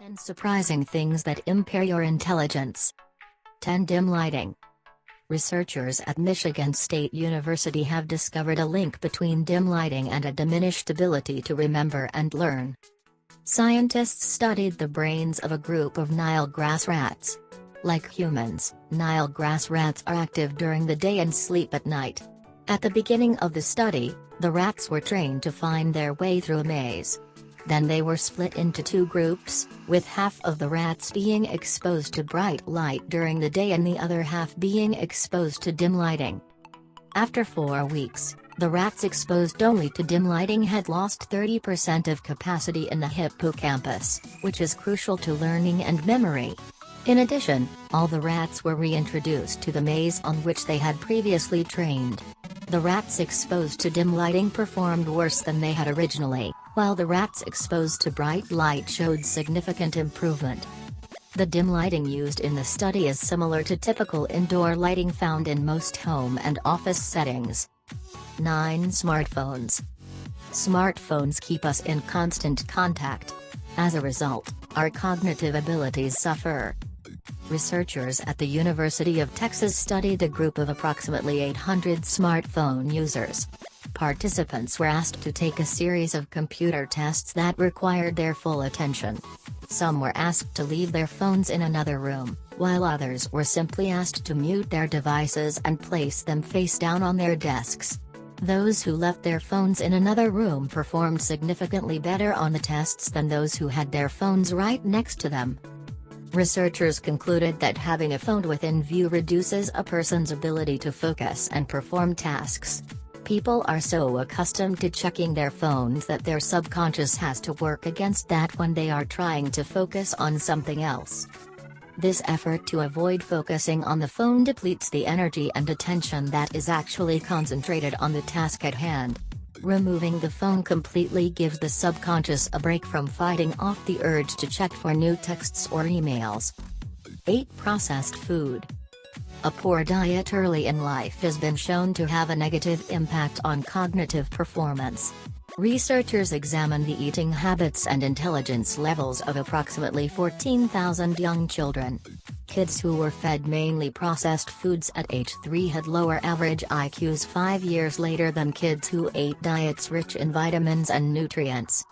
10 surprising things that impair your intelligence. 10 Dim lighting. Researchers at Michigan State University have discovered a link between dim lighting and a diminished ability to remember and learn. Scientists studied the brains of a group of Nile grass rats. Like humans, Nile grass rats are active during the day and sleep at night. At the beginning of the study, the rats were trained to find their way through a maze. Then they were split into two groups, with half of the rats being exposed to bright light during the day and the other half being exposed to dim lighting. After 4 weeks, the rats exposed only to dim lighting had lost 30% of capacity in the hippocampus, which is crucial to learning and memory. In addition, all the rats were reintroduced to the maze on which they had previously trained. The rats exposed to dim lighting performed worse than they had originally, while the rats exposed to bright light showed significant improvement. The dim lighting used in the study is similar to typical indoor lighting found in most home and office settings. 9 Smartphones. Smartphones keep us in constant contact. As a result, our cognitive abilities suffer. Researchers at the University of Texas studied a group of approximately 800 smartphone users. Participants were asked to take a series of computer tests that required their full attention. Some were asked to leave their phones in another room, while others were simply asked to mute their devices and place them face down on their desks. Those who left their phones in another room performed significantly better on the tests than those who had their phones right next to them. Researchers concluded that having a phone within view reduces a person's ability to focus and perform tasks. People are so accustomed to checking their phones that their subconscious has to work against that when they are trying to focus on something else. This effort to avoid focusing on the phone depletes the energy and attention that is actually concentrated on the task at hand. Removing the phone completely gives the subconscious a break from fighting off the urge to check for new texts or emails. 8 Processed food. A poor diet early in life has been shown to have a negative impact on cognitive performance. Researchers examined the eating habits and intelligence levels of approximately 14,000 young children. Kids who were fed mainly processed foods at age 3 had lower average IQs 5 years later than kids who ate diets rich in vitamins and nutrients.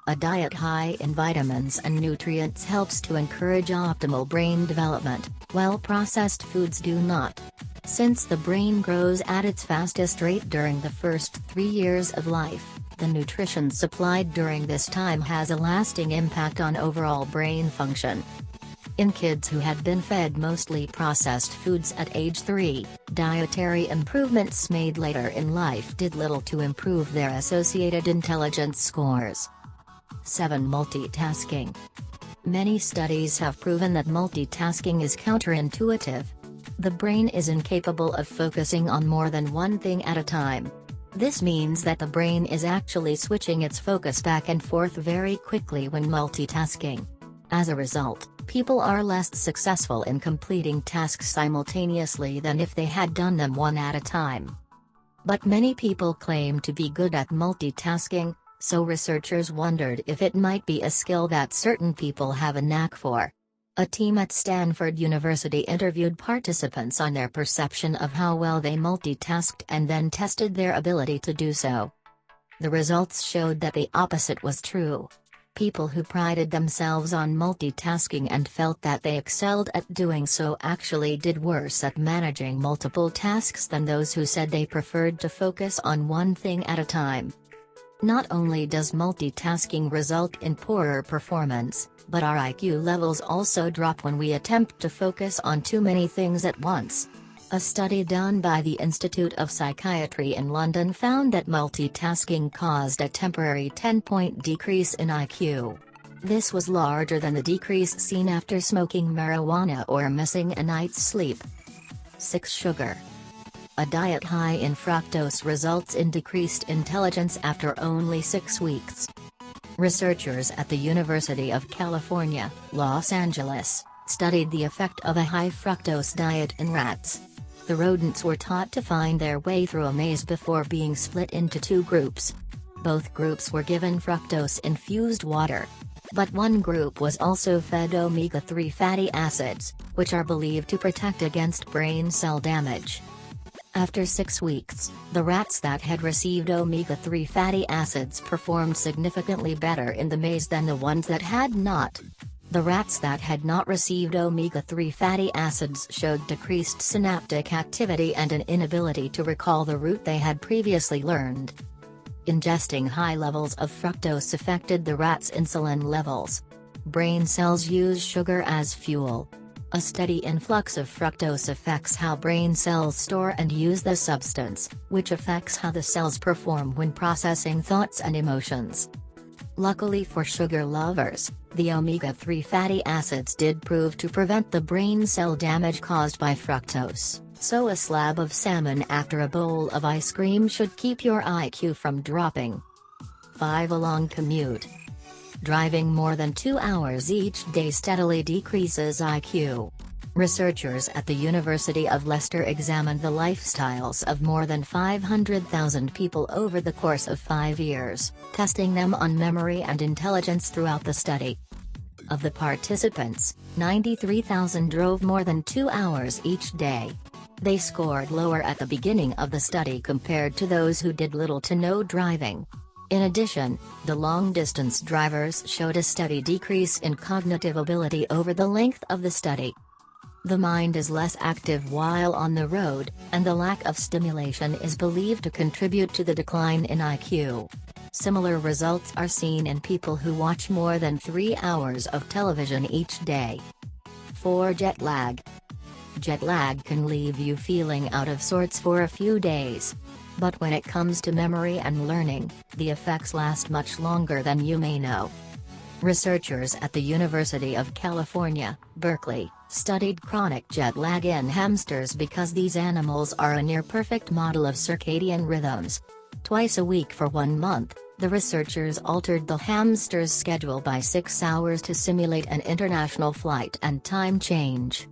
A diet high in vitamins and nutrients helps to encourage optimal brain development, while processed foods do not. Since the brain grows at its fastest rate during the first 3 years of life, the nutrition supplied during this time has a lasting impact on overall brain function. In kids who had been fed mostly processed foods at age 3, dietary improvements made later in life did little to improve their associated intelligence scores. 7 Multitasking. Many studies have proven that multitasking is counterintuitive. The brain is incapable of focusing on more than one thing at a time. This means that the brain is actually switching its focus back and forth very quickly when multitasking. As a result, people are less successful in completing tasks simultaneously than if they had done them one at a time. But many people claim to be good at multitasking, so researchers wondered if it might be a skill that certain people have a knack for. A team at Stanford University interviewed participants on their perception of how well they multitasked and then tested their ability to do so. The results showed that the opposite was true. People who prided themselves on multitasking and felt that they excelled at doing so actually did worse at managing multiple tasks than those who said they preferred to focus on one thing at a time. Not only does multitasking result in poorer performance, but our IQ levels also drop when we attempt to focus on too many things at once. A study done by the Institute of Psychiatry in London found that multitasking caused a temporary 10-point decrease in IQ. This was larger than the decrease seen after smoking marijuana or missing a night's sleep. 6 Sugar. A diet high in fructose results in decreased intelligence after only 6 weeks. Researchers at the University of California, Los Angeles, studied the effect of a high fructose diet in rats. The rodents were taught to find their way through a maze before being split into two groups. Both groups were given fructose-infused water. But one group was also fed omega-3 fatty acids, which are believed to protect against brain cell damage. After 6 weeks, the rats that had received omega-3 fatty acids performed significantly better in the maze than the ones that had not. The rats that had not received omega-3 fatty acids showed decreased synaptic activity and an inability to recall the route they had previously learned. Ingesting high levels of fructose affected the rats' insulin levels. Brain cells use sugar as fuel. A steady influx of fructose affects how brain cells store and use the substance, which affects how the cells perform when processing thoughts and emotions. Luckily for sugar lovers, the omega-3 fatty acids did prove to prevent the brain cell damage caused by fructose, so a slab of salmon after a bowl of ice cream should keep your IQ from dropping. 5. A long commute. Driving more than 2 hours each day steadily decreases IQ. Researchers at the University of Leicester examined the lifestyles of more than 500,000 people over the course of 5 years, testing them on memory and intelligence throughout the study. Of the participants, 93,000 drove more than 2 hours each day. They scored lower at the beginning of the study compared to those who did little to no driving. In addition, the long-distance drivers showed a steady decrease in cognitive ability over the length of the study. The mind is less active while on the road, and the lack of stimulation is believed to contribute to the decline in IQ. Similar results are seen in people who watch more than 3 hours of television each day. 4. Jet lag. Jet lag can leave you feeling out of sorts for a few days. But when it comes to memory and learning, the effects last much longer than you may know. Researchers at the University of California, Berkeley, studied chronic jet lag in hamsters because these animals are a near-perfect model of circadian rhythms. Twice a week for 1 month, the researchers altered the hamsters' schedule by 6 hours to simulate an international flight and time change.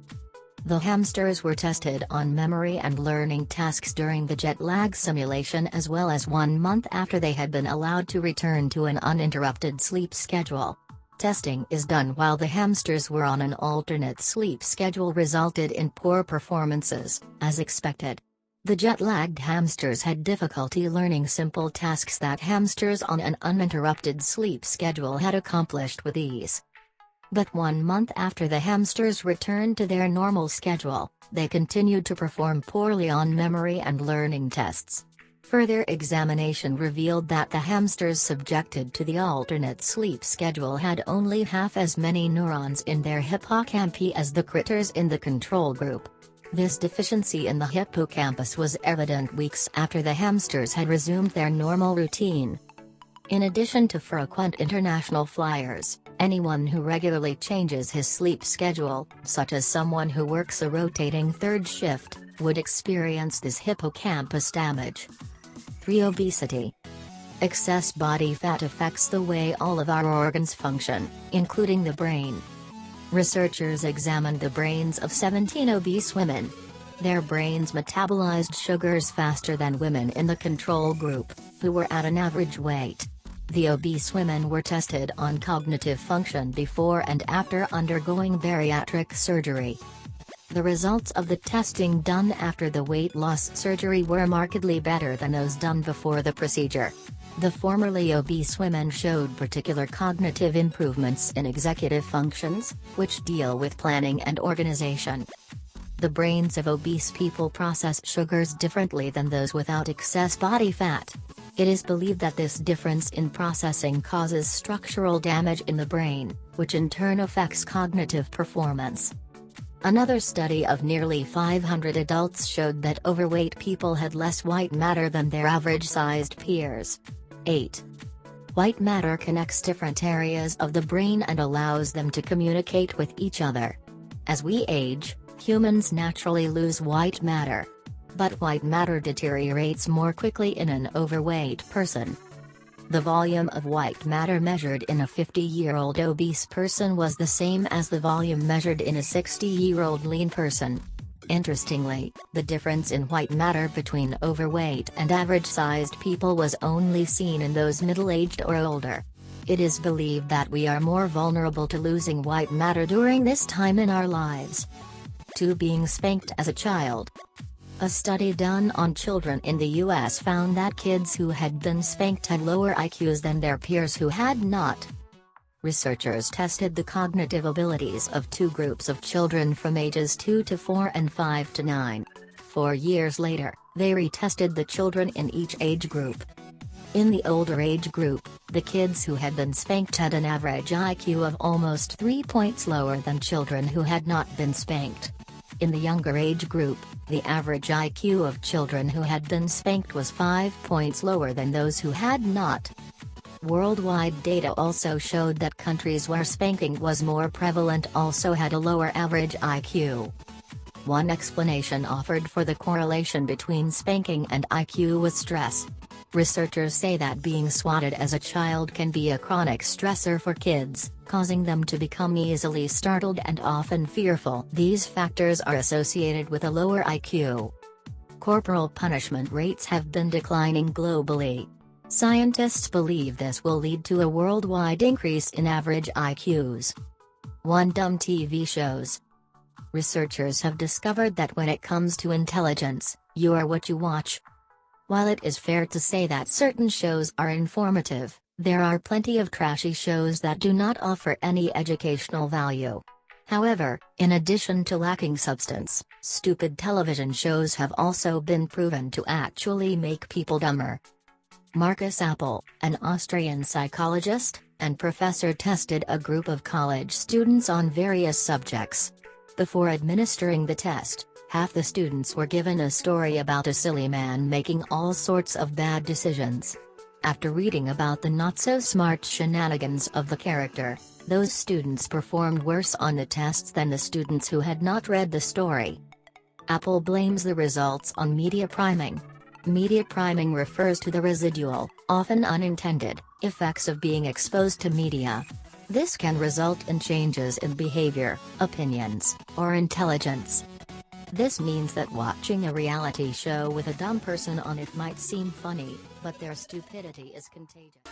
The hamsters were tested on memory and learning tasks during the jet lag simulation as well as 1 month after they had been allowed to return to an uninterrupted sleep schedule. Testing is done while the hamsters were on an alternate sleep schedule resulted in poor performances, as expected. The jet-lagged hamsters had difficulty learning simple tasks that hamsters on an uninterrupted sleep schedule had accomplished with ease. But 1 month after the hamsters returned to their normal schedule, they continued to perform poorly on memory and learning tests. Further examination revealed that the hamsters subjected to the alternate sleep schedule had only half as many neurons in their hippocampi as the critters in the control group. This deficiency in the hippocampus was evident weeks after the hamsters had resumed their normal routine. In addition to frequent international flyers, anyone who regularly changes his sleep schedule, such as someone who works a rotating third shift, would experience this hippocampus damage. 3. Obesity. Excess body fat affects the way all of our organs function, including the brain. Researchers examined the brains of 17 obese women. Their brains metabolized sugars faster than women in the control group, who were at an average weight. The obese women were tested on cognitive function before and after undergoing bariatric surgery. The results of the testing done after the weight loss surgery were markedly better than those done before the procedure. The formerly obese women showed particular cognitive improvements in executive functions, which deal with planning and organization. The brains of obese people process sugars differently than those without excess body fat. It is believed that this difference in processing causes structural damage in the brain, which in turn affects cognitive performance. Another study of nearly 500 adults showed that overweight people had less white matter than their average-sized peers. 8. White matter connects different areas of the brain and allows them to communicate with each other. As we age, humans naturally lose white matter. But white matter deteriorates more quickly in an overweight person. The volume of white matter measured in a 50-year-old obese person was the same as the volume measured in a 60-year-old lean person. Interestingly, the difference in white matter between overweight and average-sized people was only seen in those middle-aged or older. It is believed that we are more vulnerable to losing white matter during this time in our lives. 2. Being spanked as a child. A study done on children in the US found that kids who had been spanked had lower IQs than their peers who had not. Researchers tested the cognitive abilities of 2 groups of children from ages 2 to 4 and 5 to 9. 4 years later, they retested the children in each age group. In the older age group, the kids who had been spanked had an average IQ of almost 3 points lower than children who had not been spanked. In the younger age group, the average IQ of children who had been spanked was 5 points lower than those who had not. Worldwide data also showed that countries where spanking was more prevalent also had a lower average IQ. One explanation offered for the correlation between spanking and IQ was stress. Researchers say that being swatted as a child can be a chronic stressor for kids, causing them to become easily startled and often fearful. These factors are associated with a lower IQ. Corporal punishment rates have been declining globally. Scientists believe this will lead to a worldwide increase in average IQs. 1. Dumb TV shows. Researchers have discovered that when it comes to intelligence, you are what you watch. While it is fair to say that certain shows are informative, there are plenty of trashy shows that do not offer any educational value. However, in addition to lacking substance, stupid television shows have also been proven to actually make people dumber. Marcus Appel, an Austrian psychologist and professor, tested a group of college students on various subjects. Before administering the test, half the students were given a story about a silly man making all sorts of bad decisions. After reading about the not-so-smart shenanigans of the character, those students performed worse on the tests than the students who had not read the story. Appel blames the results on media priming. Media priming refers to the residual, often unintended, effects of being exposed to media. This can result in changes in behavior, opinions, or intelligence. This means that watching a reality show with a dumb person on it might seem funny, but their stupidity is contagious.